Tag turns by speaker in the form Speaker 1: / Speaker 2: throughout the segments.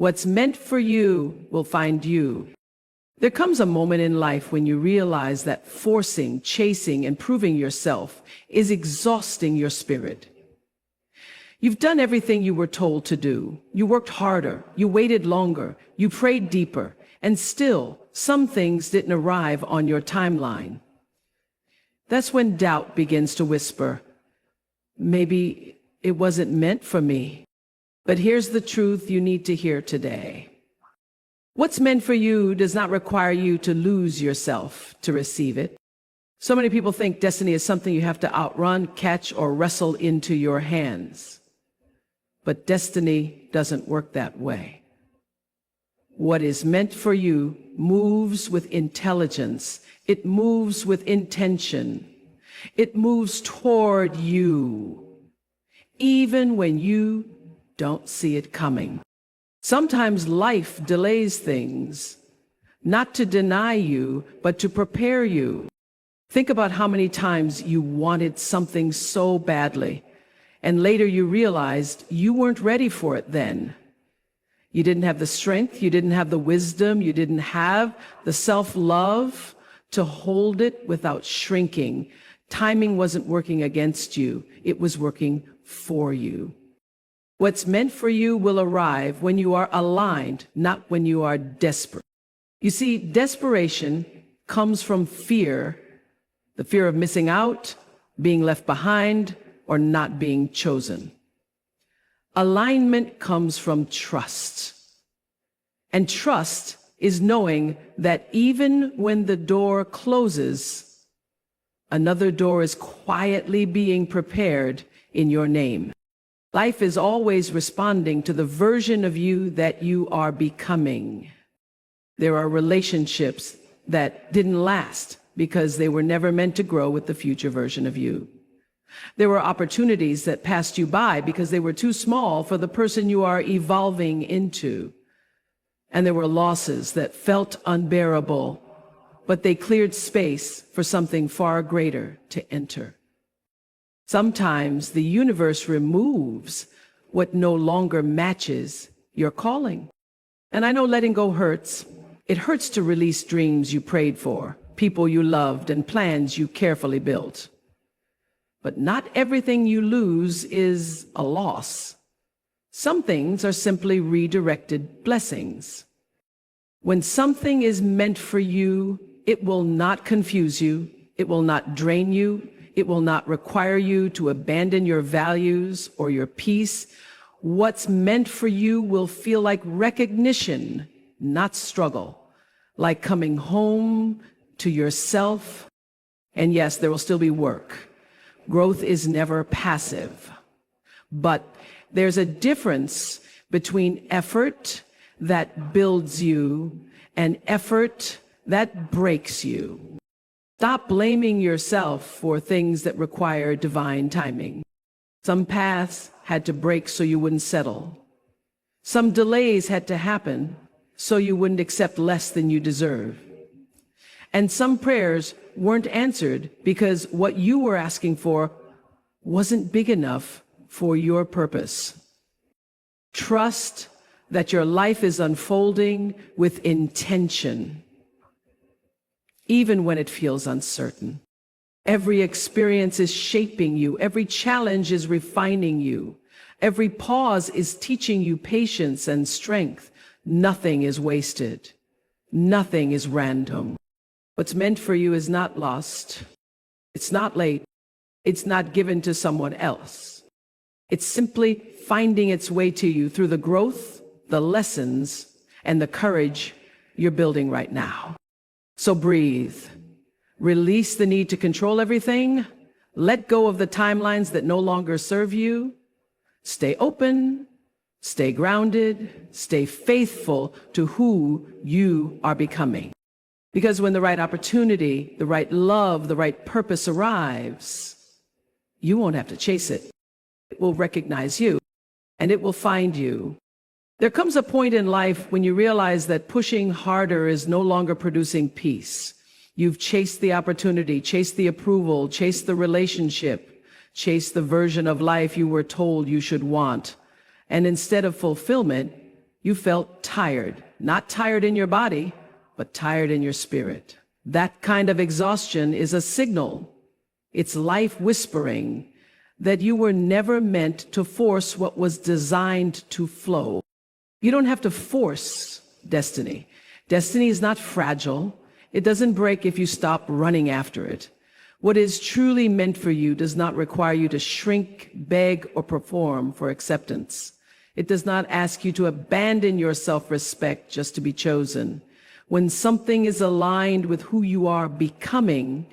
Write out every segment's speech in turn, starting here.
Speaker 1: What's meant for you will find you. There comes a moment in life when you realize that forcing, chasing, and proving yourself is exhausting your spirit. You've done everything you were told to do. You worked harder, you waited longer, you prayed deeper, and still, some things didn't arrive on your timeline. That's when doubt begins to whisper, maybe it wasn't meant for me. But here's the truth you need to hear today. What's meant for you does not require you to lose yourself to receive it. So many people think destiny is something you have to outrun, catch, or wrestle into your hands. But destiny doesn't work that way. What is meant for you moves with intelligence. It moves with intention. It moves toward you, even when you don't see it coming. Sometimes life delays things, not to deny you, but to prepare you. Think about how many times you wanted something so badly, and later you realized you weren't ready for it then. You didn't have the strength, you didn't have the wisdom, you didn't have the self-love to hold it without shrinking. Timing wasn't working against you, it was working for you. What's meant for you will arrive when you are aligned, not when you are desperate. You see, desperation comes from fear, the fear of missing out, being left behind, or not being chosen. Alignment comes from trust. And trust is knowing that even when the door closes, another door is quietly being prepared in your name. Life is always responding to the version of you that you are becoming. There are relationships that didn't last because they were never meant to grow with the future version of you. There were opportunities that passed you by because they were too small for the person you are evolving into. And there were losses that felt unbearable, but they cleared space for something far greater to enter. Sometimes the universe removes what no longer matches your calling. And I know letting go hurts. It hurts to release dreams you prayed for, people you loved, and plans you carefully built. But not everything you lose is a loss. Some things are simply redirected blessings. When something is meant for you, it will not confuse you. It will not drain you. It will not require you to abandon your values or your peace. What's meant for you will feel like recognition, not struggle, like coming home to yourself. And yes, there will still be work. Growth is never passive. But there's a difference between effort that builds you and effort that breaks you. Stop blaming yourself for things that require divine timing. Some paths had to break so you wouldn't settle. Some delays had to happen so you wouldn't accept less than you deserve. And some prayers weren't answered because what you were asking for wasn't big enough for your purpose. Trust that your life is unfolding with intention, even when it feels uncertain. Every experience is shaping you. Every challenge is refining you. Every pause is teaching you patience and strength. Nothing is wasted. Nothing is random. What's meant for you is not lost. It's not late. It's not given to someone else. It's simply finding its way to you through the growth, the lessons, and the courage you're building right now. So breathe. Release the need to control everything. Let go of the timelines that no longer serve you. Stay open. Stay grounded. Stay faithful to who you are becoming. Because when the right opportunity, the right love, the right purpose arrives, you won't have to chase it. It will recognize you, and it will find you. There comes a point in life when you realize that pushing harder is no longer producing peace. You've chased the opportunity, chased the approval, chased the relationship, chased the version of life you were told you should want. And instead of fulfillment, You felt tired, not tired in your body, but tired in your spirit. That kind of exhaustion is a signal. It's life whispering that you were never meant to force what was designed to flow. You don't have to force destiny. Destiny is not fragile. It doesn't break if you stop running after it. What is truly meant for you does not require you to shrink, beg, or perform for acceptance. It does not ask you to abandon your self-respect just to be chosen. When something is aligned with who you are becoming,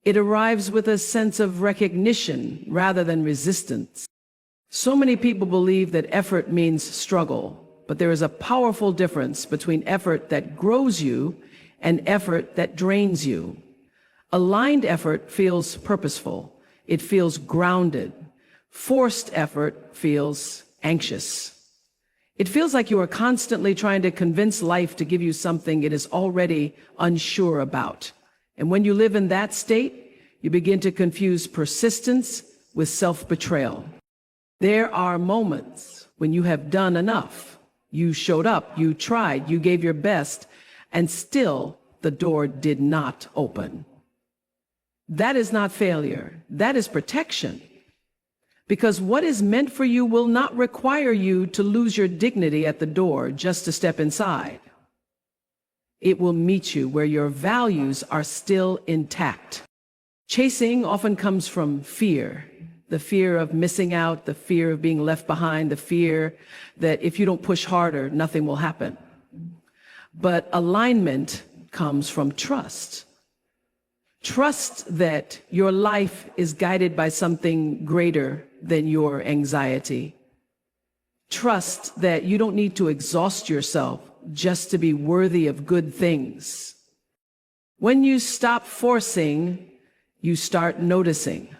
Speaker 1: it arrives with a sense of recognition rather than resistance. So many people believe that effort means struggle, but there is a powerful difference between effort that grows you and effort that drains you. Aligned effort feels purposeful. It feels grounded. Forced effort feels anxious. It feels like you are constantly trying to convince life to give you something it is already unsure about. And when you live in that state, you begin to confuse persistence with self-betrayal. There are moments when you have done enough. You showed up, you tried, you gave your best, and still the door did not open. That is not failure. That is protection. Because what is meant for you will not require you to lose your dignity at the door just to step inside. It will meet you where your values are still intact. Chasing often comes from fear. The fear of missing out, the fear of being left behind, the fear that if you don't push harder, nothing will happen. But alignment comes from trust. Trust that your life is guided by something greater than your anxiety. Trust that you don't need to exhaust yourself just to be worthy of good things. When you stop forcing, you start noticing.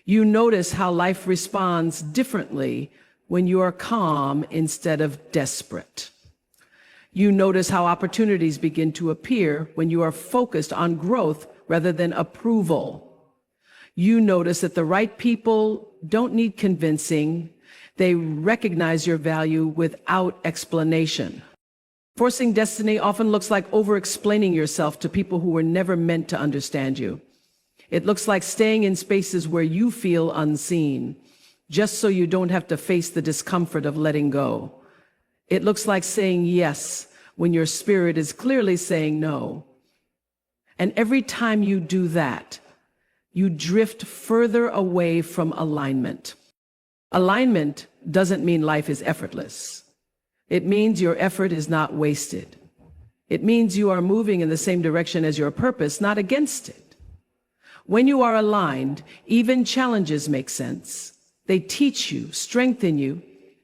Speaker 1: You notice how life responds differently when you are calm instead of desperate. You notice how opportunities begin to appear when you are focused on growth rather than approval. You notice that the right people don't need convincing. They recognize your value without explanation. Forcing destiny often looks like over-explaining yourself to people who were never meant to understand you. It looks like staying in spaces where you feel unseen, just so you don't have to face the discomfort of letting go. It looks like saying yes when your spirit is clearly saying no. And every time you do that, you drift further away from alignment. Alignment doesn't mean life is effortless. It means your effort is not wasted. It means you are moving in the same direction as your purpose, not against it. When you are aligned, even challenges make sense. They teach you, strengthen you,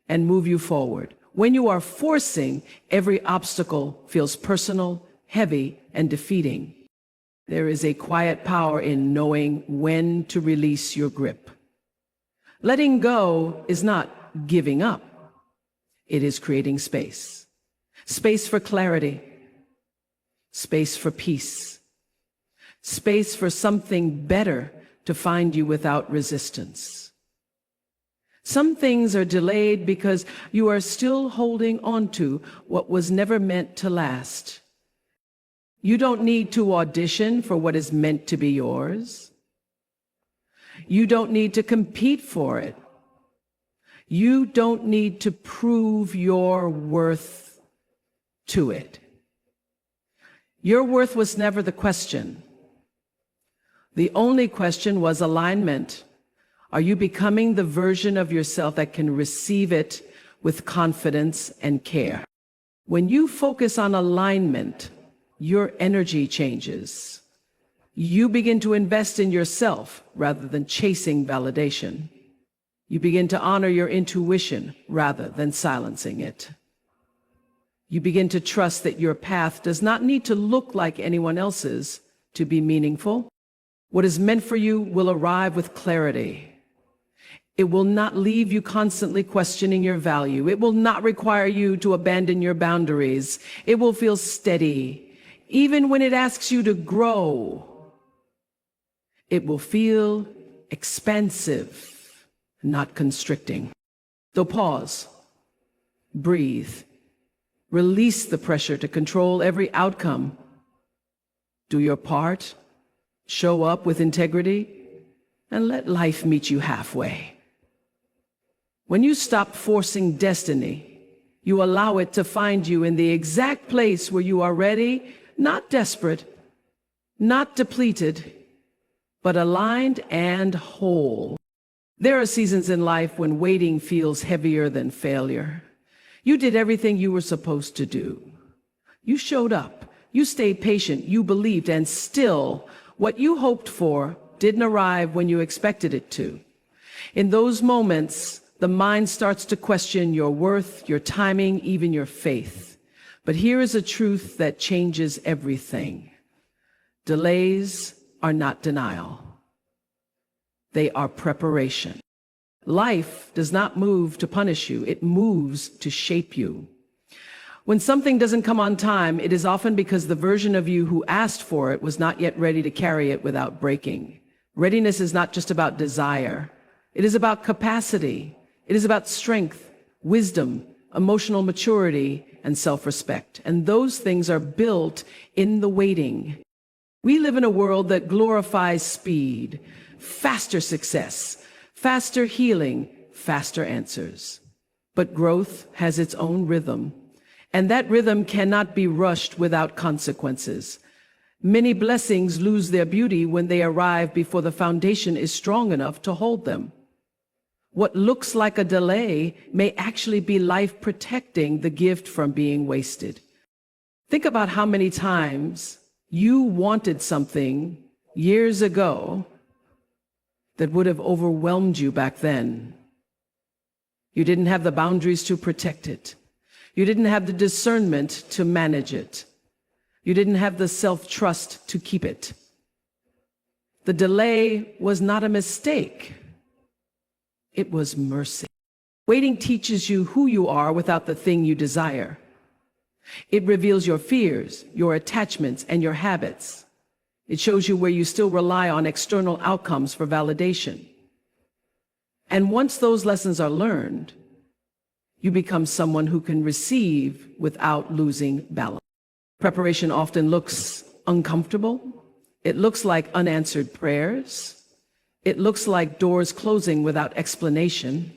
Speaker 1: and move you forward. When you are forcing, every obstacle feels personal, heavy, and defeating. There is a quiet power in knowing when to release your grip. Letting go is not giving up. It is creating space. Space for clarity. Space for peace. Space for something better to find you without resistance. Some things are delayed because you are still holding on to what was never meant to last. You don't need to audition for what is meant to be yours. You don't need to compete for it. You don't need to prove your worth to it. Your worth was never the question. The only question was alignment. Are you becoming the version of yourself that can receive it with confidence and care? When you focus on alignment, your energy changes. You begin to invest in yourself rather than chasing validation. You begin to honor your intuition rather than silencing it. You begin to trust that your path does not need to look like anyone else's to be meaningful. What is meant for you will arrive with clarity. It will not leave you constantly questioning your value. It will not require you to abandon your boundaries. It will feel steady. Even when it asks you to grow, it will feel expansive, not constricting. So pause, breathe, Release the pressure to control every outcome. Do your part, show up with integrity, and let life meet you halfway. When you stop forcing destiny, you allow it to find you in the exact place where you are ready, not desperate, not depleted, but aligned and whole. There are seasons in life when waiting feels heavier than failure. You did everything you were supposed to do. You showed up, you stayed patient, you believed, and still, what you hoped for didn't arrive when you expected it to. In those moments, the mind starts to question your worth, your timing, even your faith. But here is a truth that changes everything. Delays are not denial. They are preparation. Life does not move to punish you. It moves to shape you. When something doesn't come on time, it is often because the version of you who asked for it was not yet ready to carry it without breaking. Readiness is not just about desire. It is about capacity. It is about strength, wisdom, emotional maturity, and self-respect. And those things are built in the waiting. We live in a world that glorifies speed, faster success, faster healing, faster answers. But growth has its own rhythm, and that rhythm cannot be rushed without consequences. Many blessings lose their beauty when they arrive before the foundation is strong enough to hold them. What looks like a delay may actually be life protecting the gift from being wasted. Think about how many times you wanted something years ago that would have overwhelmed you back then. You didn't have the boundaries to protect it. You didn't have the discernment to manage it. You didn't have the self-trust to keep it. The delay was not a mistake. It was mercy. Waiting teaches you who you are without the thing you desire. It reveals your fears, your attachments, and your habits. It shows you where you still rely on external outcomes for validation. And once those lessons are learned, you become someone who can receive without losing balance. Preparation often looks uncomfortable. It looks like unanswered prayers. It looks like doors closing without explanation.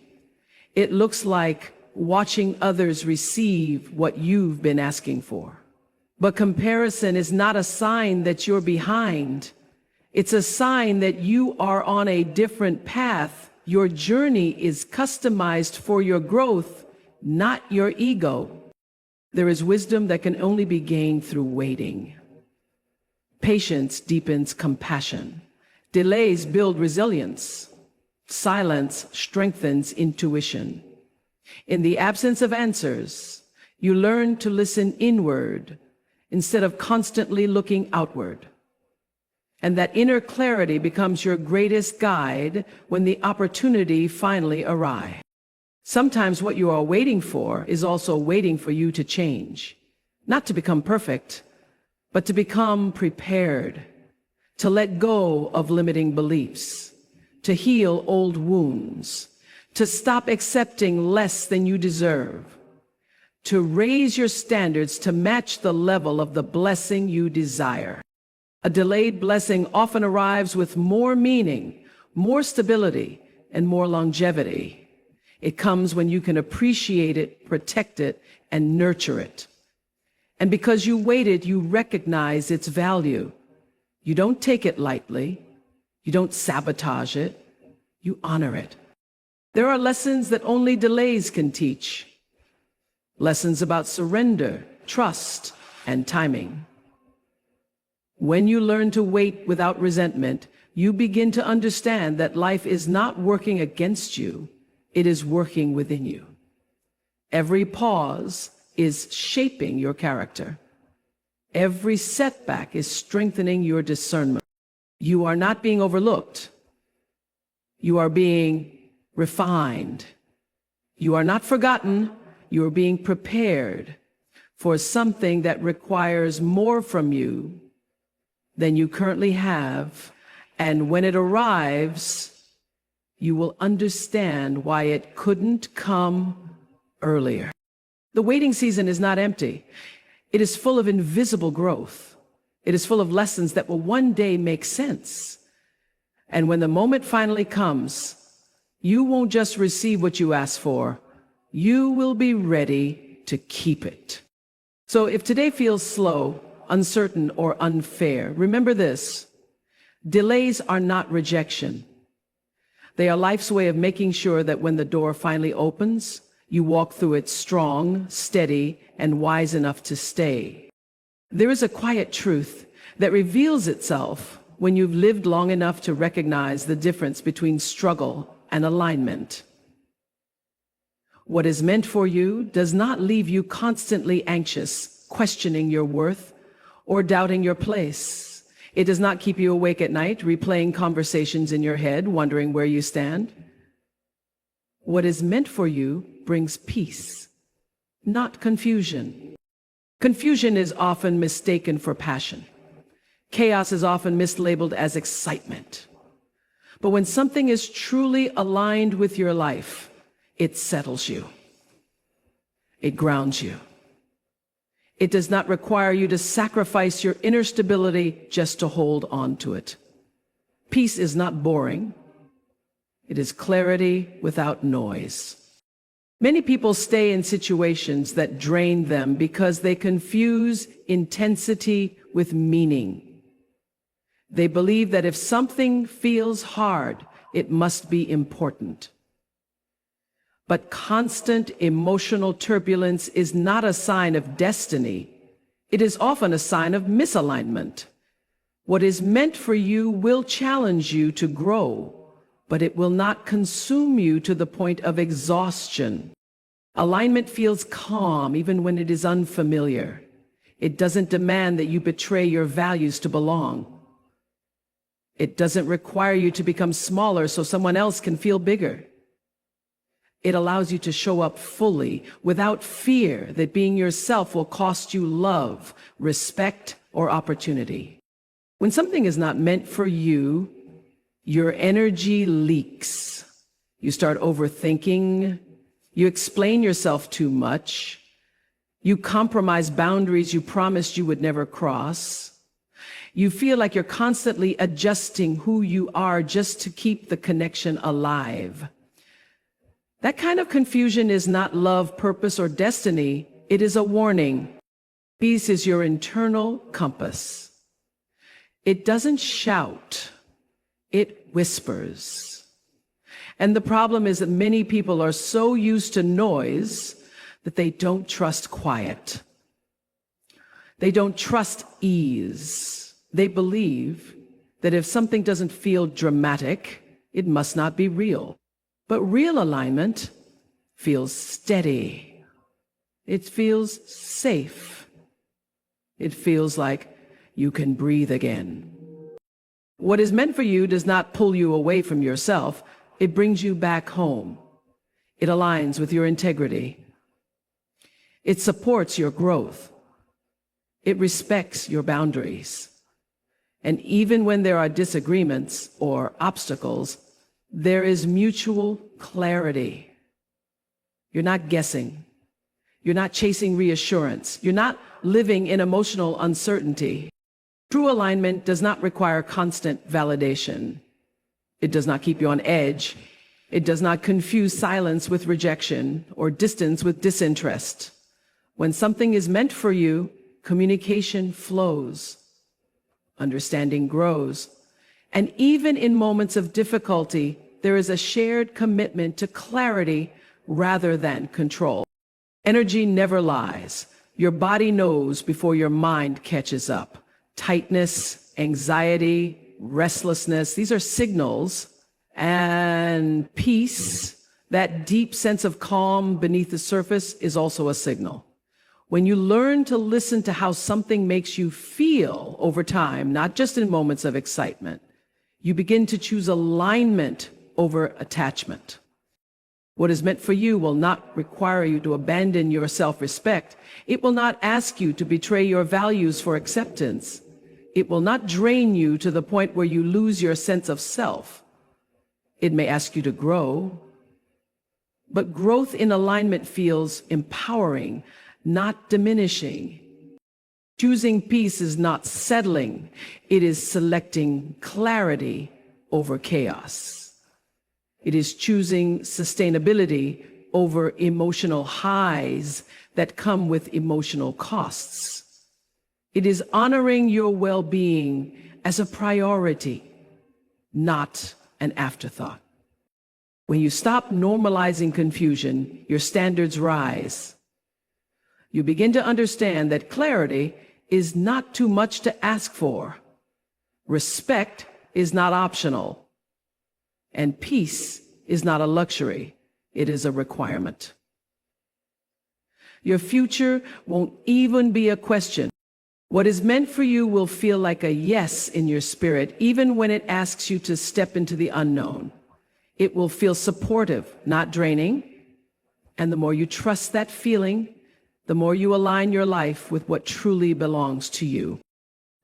Speaker 1: It looks like watching others receive what you've been asking for. But comparison is not a sign that you're behind. It's a sign that you are on a different path. Your journey is customized for your growth, not your ego. There is wisdom that can only be gained through waiting. Patience deepens compassion. Delays build resilience. Silence strengthens intuition. In the absence of answers, you learn to listen inward instead of constantly looking outward. And that inner clarity becomes your greatest guide when the opportunity finally arrives. Sometimes what you are waiting for is also waiting for you to change, not to become perfect, but to become prepared, to let go of limiting beliefs, to heal old wounds, to stop accepting less than you deserve, to raise your standards to match the level of the blessing you desire. A delayed blessing often arrives with more meaning, more stability, and more longevity. It comes when you can appreciate it, protect it, and nurture it. And because you waited, you recognize its value. You don't take it lightly. You don't sabotage it. You honor it. There are lessons that only delays can teach. Lessons about surrender, trust, and timing. When you learn to wait without resentment, you begin to understand that life is not working against you. It is working within you. Every pause is shaping your character. Every setback is strengthening your discernment. You are not being overlooked. You are being refined. You are not forgotten. You are being prepared for something that requires more from you than you currently have. And when it arrives, you will understand why it couldn't come earlier. The waiting season is not empty. It is full of invisible growth. It is full of lessons that will one day make sense. And when the moment finally comes, you won't just receive what you asked for, you will be ready to keep it. So if today feels slow, uncertain, or unfair, remember this: delays are not rejection. They are life's way of making sure that when the door finally opens, you walk through it strong, steady, and wise enough to stay. There is a quiet truth that reveals itself when you've lived long enough to recognize the difference between struggle and alignment. What is meant for you does not leave you constantly anxious, questioning your worth, or doubting your place. It does not keep you awake at night, replaying conversations in your head, wondering where you stand. What is meant for you brings peace, not confusion. Confusion is often mistaken for passion. Chaos is often mislabeled as excitement. But when something is truly aligned with your life, it settles you. It grounds you. It does not require you to sacrifice your inner stability just to hold on to it. Peace is not boring. It is clarity without noise. Many people stay in situations that drain them because they confuse intensity with meaning. They believe that if something feels hard, it must be important. But constant emotional turbulence is not a sign of destiny. It is often a sign of misalignment. What is meant for you will challenge you to grow, but it will not consume you to the point of exhaustion. Alignment feels calm even when it is unfamiliar. It doesn't demand that you betray your values to belong. It doesn't require you to become smaller so someone else can feel bigger. It allows you to show up fully without fear that being yourself will cost you love, respect, or opportunity. When something is not meant for you, your energy leaks. You start overthinking. You explain yourself too much. You compromise boundaries you promised you would never cross. You feel like you're constantly adjusting who you are just to keep the connection alive. That kind of confusion is not love, purpose, or destiny. It is a warning. Peace is your internal compass. It doesn't shout. It whispers. And the problem is that many people are so used to noise that they don't trust quiet. They don't trust ease. They believe that if something doesn't feel dramatic, it must not be real. But real alignment feels steady. It feels safe. It feels like you can breathe again. What is meant for you does not pull you away from yourself. It brings you back home. It aligns with your integrity. It supports your growth. It respects your boundaries. And even when there are disagreements or obstacles, there is mutual clarity. You're not guessing. You're not chasing reassurance. You're not living in emotional uncertainty. True alignment does not require constant validation. It does not keep you on edge. It does not confuse silence with rejection or distance with disinterest. When something is meant for you, communication flows. Understanding grows. And even in moments of difficulty, there is a shared commitment to clarity rather than control. Energy never lies. Your body knows before your mind catches up. Tightness, anxiety, restlessness, these are signals. And peace, that deep sense of calm beneath the surface, is also a signal. When you learn to listen to how something makes you feel over time, not just in moments of excitement, you begin to choose alignment over attachment. What is meant for you will not require you to abandon your self-respect. It will not ask you to betray your values for acceptance. It will not drain you to the point where you lose your sense of self. It may ask you to grow, But growth in alignment feels empowering, not diminishing. Choosing peace is not settling, it is selecting clarity over chaos. It is choosing sustainability over emotional highs that come with emotional costs. It is honoring your well-being as a priority, not an afterthought. When you stop normalizing confusion, your standards rise. You begin to understand that clarity is not too much to ask for. Respect is not optional. And peace is not a luxury. It is a requirement. Your future won't even be a question. What is meant for you will feel like a yes in your spirit, even when it asks you to step into the unknown. It will feel supportive, not draining. And the more you trust that feeling, the more you align your life with what truly belongs to you.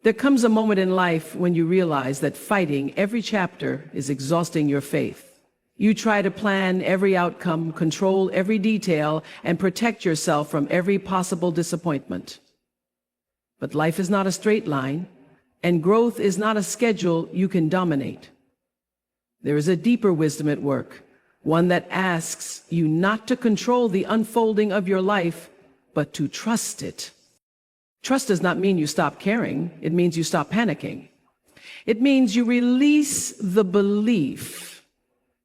Speaker 1: There comes a moment in life when you realize that fighting every chapter is exhausting your faith. You try to plan every outcome, control every detail, and protect yourself from every possible disappointment. But life is not a straight line, and growth is not a schedule you can dominate. There is a deeper wisdom at work, one that asks you not to control the unfolding of your life, but to trust it. Trust does not mean you stop caring. It means you stop panicking. It means you release the belief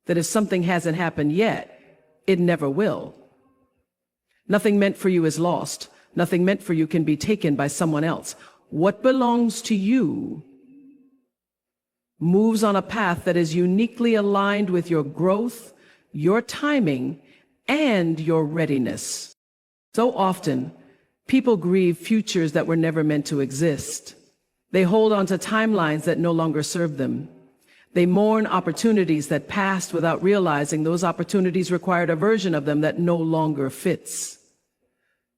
Speaker 1: that if something hasn't happened yet, it never will. Nothing meant for you is lost. Nothing meant for you can be taken by someone else. What belongs to you moves on a path that is uniquely aligned with your growth, your timing, and your readiness. So often, people grieve futures that were never meant to exist. They hold on to timelines that no longer serve them. They mourn opportunities that passed without realizing those opportunities required a version of them that no longer fits.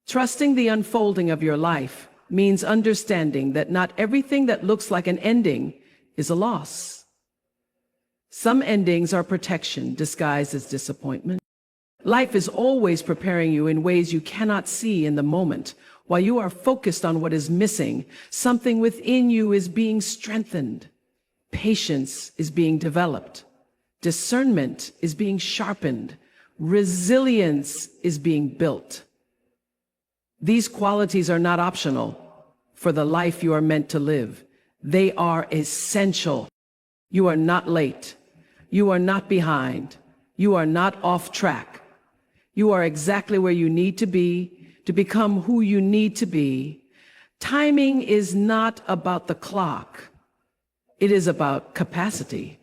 Speaker 1: Trusting the unfolding of your life means understanding that not everything that looks like an ending is a loss. Some endings are protection disguised as disappointment. Life is always preparing you in ways you cannot see in the moment. While you are focused on what is missing, something within you is being strengthened. Patience is being developed. Discernment is being sharpened. Resilience is being built. These qualities are not optional for the life you are meant to live. They are essential. You are not late. You are not behind. You are not off track. You are exactly where you need to be to become who you need to be. Timing is not about the clock. It is about capacity.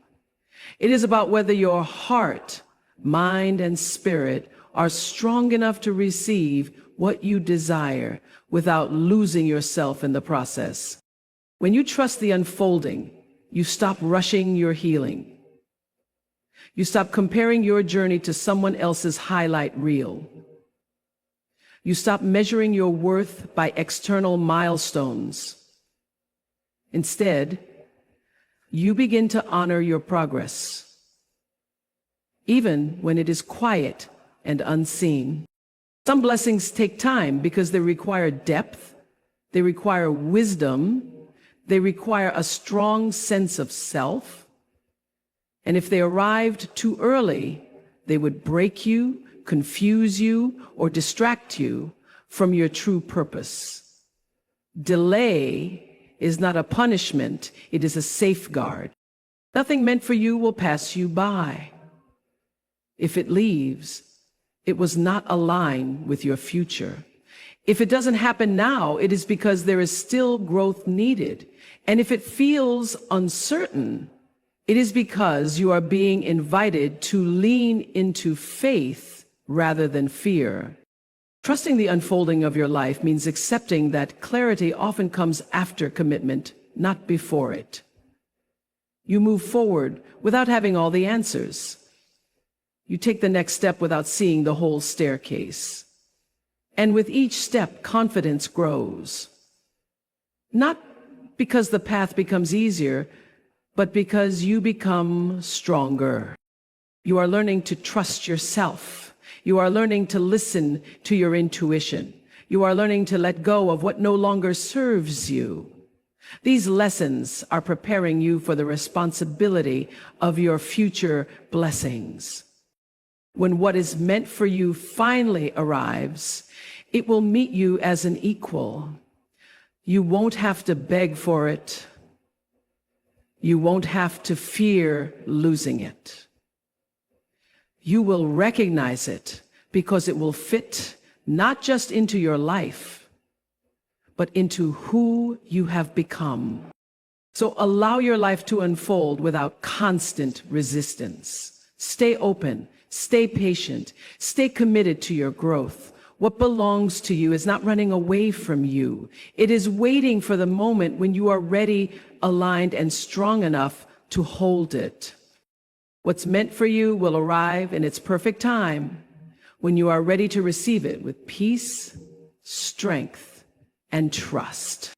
Speaker 1: It is about whether your heart, mind, and spirit are strong enough to receive what you desire without losing yourself in the process. When you trust the unfolding, you stop rushing your healing. You stop comparing your journey to someone else's highlight reel. You stop measuring your worth by external milestones. Instead, you begin to honor your progress, even when it is quiet and unseen. Some blessings take time because they require depth, they require wisdom, they require a strong sense of self. And if they arrived too early, they would break you, confuse you, or distract you from your true purpose. Delay is not a punishment, it is a safeguard. Nothing meant for you will pass you by. If it leaves, it was not aligned with your future. If it doesn't happen now, it is because there is still growth needed. And if it feels uncertain, it is because you are being invited to lean into faith rather than fear. Trusting the unfolding of your life means accepting that clarity often comes after commitment, not before it. You move forward without having all the answers. You take the next step without seeing the whole staircase. And with each step, confidence grows. Not because the path becomes easier, but because you become stronger. You are learning to trust yourself. You are learning to listen to your intuition. You are learning to let go of what no longer serves you. These lessons are preparing you for the responsibility of your future blessings. When what is meant for you finally arrives, it will meet you as an equal. You won't have to beg for it. You won't have to fear losing it. You will recognize it because it will fit not just into your life, but into who you have become. So allow your life to unfold without constant resistance. Stay open, stay patient, stay committed to your growth. What belongs to you is not running away from you. It is waiting for the moment when you are ready, aligned, and strong enough to hold it. What's meant for you will arrive in its perfect time when you are ready to receive it with peace, strength, and trust.